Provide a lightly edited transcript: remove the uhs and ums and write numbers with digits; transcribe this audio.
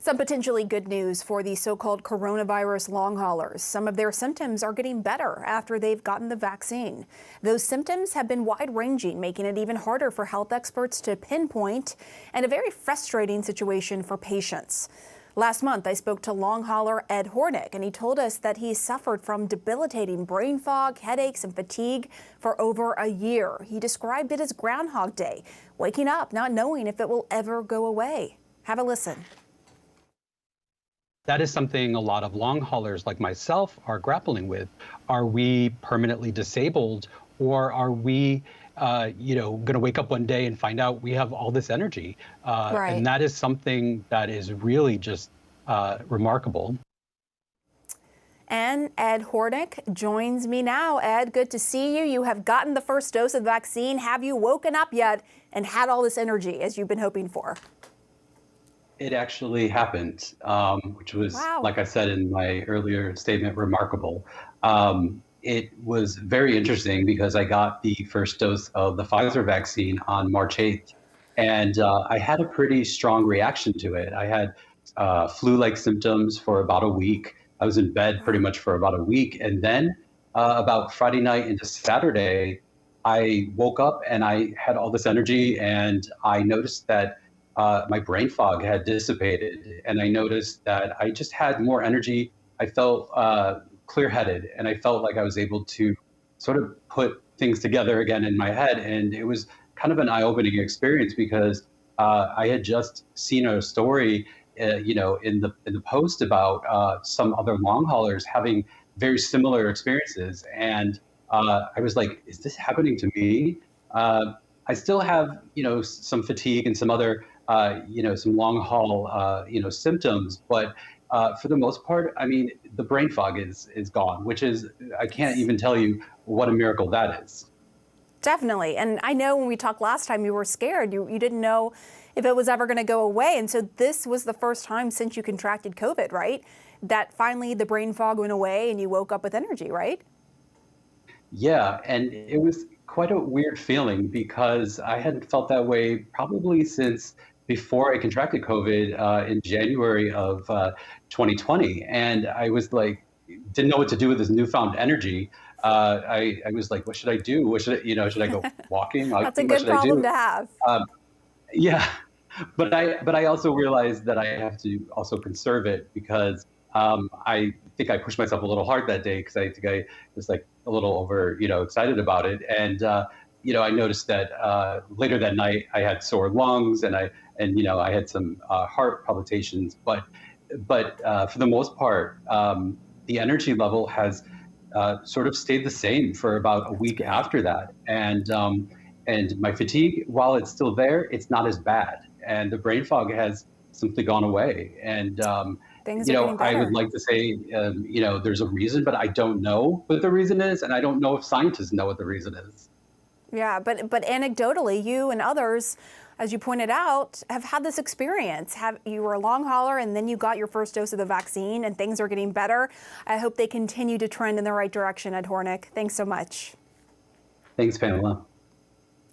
Some potentially good news for the so-called coronavirus long haulers. Some of their symptoms are getting better after they've gotten the vaccine. Those symptoms have been wide-ranging, making it even harder for health experts to pinpoint, and a very frustrating situation for patients. Last month, I spoke to long hauler Ed Hornick, and he told us that he suffered from debilitating brain fog, headaches, and fatigue for over a year. He described it as Groundhog Day, waking up not knowing if it will ever go away. Have a listen. That is something a lot of long haulers like myself are grappling with. Are we permanently disabled, or are we going to wake up one day and find out we have all this energy? Right. And that is something that is really just remarkable. And Ed Hornick joins me now. Ed, good to see you. You have gotten the first dose of the vaccine. Have you woken up yet and had all this energy as you've been hoping for? It actually happened, which was, Wow. like I said in my earlier statement, remarkable. It was very interesting because I got the first dose of the Pfizer vaccine on March 8th, and I had a pretty strong reaction to it. I had flu-like symptoms for about a week. I was in bed pretty much for about a week, and then about Friday night into Saturday, I woke up and I had all this energy, and I noticed that my brain fog had dissipated, and I noticed that I just had more energy. I felt clear-headed, and I felt like I was able to sort of put things together again in my head. And it was kind of an eye-opening experience because I had just seen a story, in the post about some other long haulers having very similar experiences, and I was like, "Is this happening to me?" I still have, some fatigue and some other some long haul, symptoms. But for the most part, I mean, the brain fog is gone, which is, I can't even tell you what a miracle that is. Definitely. And I know when we talked last time, you were scared. You didn't know if it was ever going to go away. And so this was the first time since you contracted COVID, right? That finally the brain fog went away and you woke up with energy, right? Yeah, and it was quite a weird feeling because I hadn't felt that way probably since before I contracted COVID in January of 2020. And I was like, didn't know what to do with this newfound energy. I was like, what should I do? What should I, should I go walking? That's a good problem to have. Yeah, but I also realized that I have to also conserve it because I think I pushed myself a little hard that day because I think I was like a little over, excited about it. And, I noticed that later that night I had sore lungs and I had some heart palpitations, but for the most part, the energy level has sort of stayed the same for about a week after that. And my fatigue, while it's still there, it's not as bad. And the brain fog has simply gone away. And, Things are getting better. I would like to say, there's a reason, but I don't know what the reason is. And I don't know if scientists know what the reason is. Yeah, but anecdotally, you and others, as you pointed out, have had this experience. You were a long hauler and then you got your first dose of the vaccine and things are getting better. I hope they continue to trend in the right direction, Ed Hornick. Thanks so much. Thanks, Pamela.